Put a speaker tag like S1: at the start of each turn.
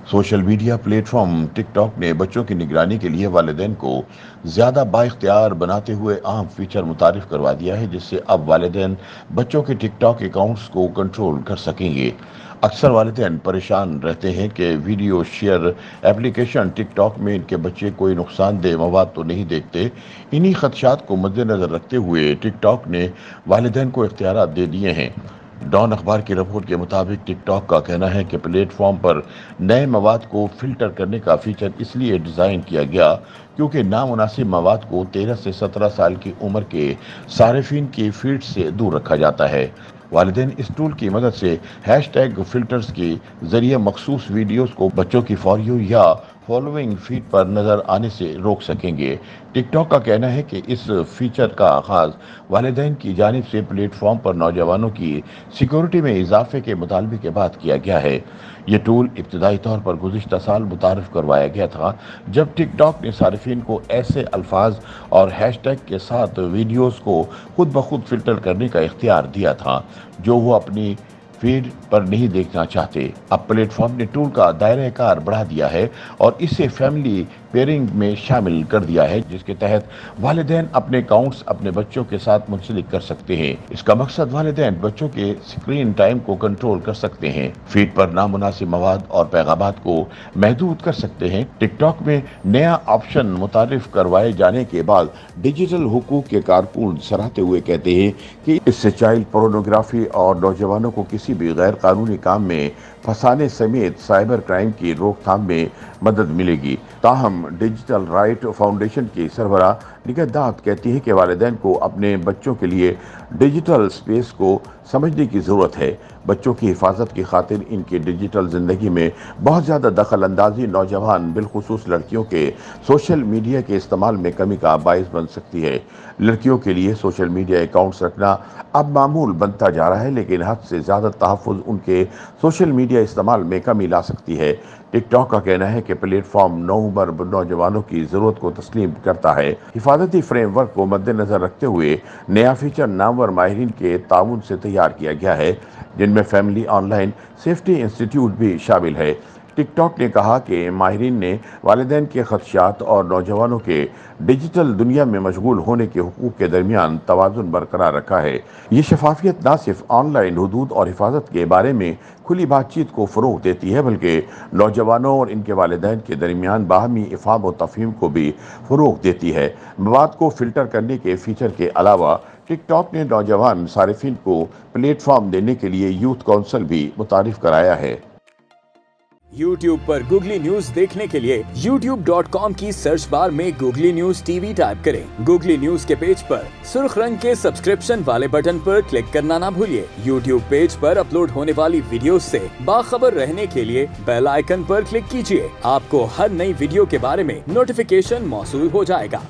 S1: Social media platform TikTok ने बच्चों की निगरानी के लिए वालिदैन को ज़्यादा बाइख्तियार बनाते हुए अहम फीचर मुतारिफ करवा दिया है, जिससे अब वालिदैन बच्चों के टिकटॉक अकाउंट्स को कंट्रोल कर सकेंगे। अक्सर वालिदैन परेशान रहते हैं कि वीडियो शेयर एप्लीकेशन टिकटॉक में इनके बच्चे कोई नुकसानदेह मवाद तो नहीं देखते। इन्हीं खदशात को मद्देनज़र रखते हुए टिकटॉक ने वालिदैन को इख्तियारात दे दिए हैं। डॉन अखबार की रिपोर्ट के मुताबिक टिकटॉक का कहना है कि प्लेटफॉर्म पर नए मवाद को फिल्टर करने का फीचर इसलिए डिज़ाइन किया गया क्योंकि नामुनासिब मवाद को 13 से 17 साल की उम्र के सारिफिन की फीड से दूर रखा जाता है। वालिदैन इस टूल की मदद से हैशटैग फिल्टर्स के जरिए मखसूस वीडियोस को बच्चों की फॉर यू या फॉलोइंग फीड पर नजर आने से रोक सकेंगे। टिकटॉक का कहना है कि इस फीचर का आगाज वालिदैन की जानिब से प्लेटफॉर्म पर नौजवानों की सिक्योरिटी में इजाफे के मुतालबे के बाद किया गया है। ये टूल इब्तदाई तौर पर गुज़िश्ता साल मुतारफ करवाया गया था, जब टिकटॉक ने सारिफिन को ऐसे अल्फाज और हैशटैग के साथ वीडियोस को खुद ब खुद फिल्टर करने का इख्तियार दिया था जो वो अपनी फीड पर नहीं देखना चाहते। अब प्लेटफॉर्म ने टूल का दायरा कार बढ़ा दिया है और इसे फैमिली पेयरिंग में शामिल कर दिया है, जिसके तहत वालिदैन अपने अकाउंट्स अपने बच्चों के साथ मुंसलिक कर सकते हैं। इसका मकसद वालिदैन बच्चों के स्क्रीन टाइम को कंट्रोल कर सकते हैं, फीड पर नामुनासिब मवाद और पैगामात को महदूद कर सकते हैं। टिकटॉक में नया ऑप्शन मुतारिफ करवाए जाने के बाद डिजिटल हुकूक के कारकुन सराहते हुए कहते हैं कि इससे चाइल्ड पोर्नोग्राफी और नौजवानों को किसी भी गैर कानूनी काम में फंसाने समेत साइबर क्राइम की रोकथाम में मदद मिलेगी। ताहम डिजिटल राइट फाउंडेशन की सरबराह निगहदात कहती है कि वालिदैन को अपने बच्चों के लिए डिजिटल स्पेस को समझने की ज़रूरत है। बच्चों की हिफाजत की खातिर इनकी डिजिटल ज़िंदगी में बहुत ज़्यादा दखल अंदाजी नौजवान बिलखुसूस लड़कियों के सोशल मीडिया के इस्तेमाल में कमी का बायस बन सकती है। लड़कियों के लिए सोशल मीडिया अकाउंट्स रखना अब मामूल बनता जा रहा है, लेकिन हद से ज़्यादा तहफ़्फ़ुज़ उनके सोशल मीडिया इस्तेमाल में कमी ला सकती है। टिकटॉक का कहना है कि प्लेटफॉर्म नौउम्र नौजवानों की ज़रूरत को तस्लीम करता है। हिफाजती फ्रेमवर्क को मद्देनज़र रखते हुए नया फीचर नामवर माहिरीन के ताउन से तैयार किया गया है, जिनमें फैमिली ऑनलाइन सेफ्टी इंस्टीट्यूट भी शामिल है। टिकटॉक ने कहा कि माहिरीन ने वालिदैन के खदशात और नौजवानों के डिजिटल दुनिया में मशगूल होने के हुकूक के दरमियान तवाज़ुन बरकरार रखा है। ये शफाफियत न सिर्फ ऑनलाइन हदूद और हिफाजत के बारे में खुली बातचीत को फ़रोग़ देती है, बल्कि नौजवानों और इनके वालिदैन के दरमियान बाहमी इफ़हाम व तफ़हीम को भी फ़रोग़ देती है। मवाद को फ़िल्टर करने के फ़ीचर के अलावा टिकटॉक ने नौजवान सारिफिन को प्लेटफॉर्म देने के लिए यूथ काउंसिल भी मुतारिफ कराया है।
S2: YouTube पर गूगली न्यूज देखने के लिए youtube.com की सर्च बार में गूगली न्यूज टीवी टाइप करें। गूगली न्यूज के पेज पर सुर्ख रंग के सब्सक्रिप्शन वाले बटन पर क्लिक करना ना भूलिए। YouTube पेज पर अपलोड होने वाली वीडियोस से बाखबर रहने के लिए बेल आइकन पर क्लिक कीजिए। आपको हर नई वीडियो के बारे में नोटिफिकेशन मौसूल हो जाएगा।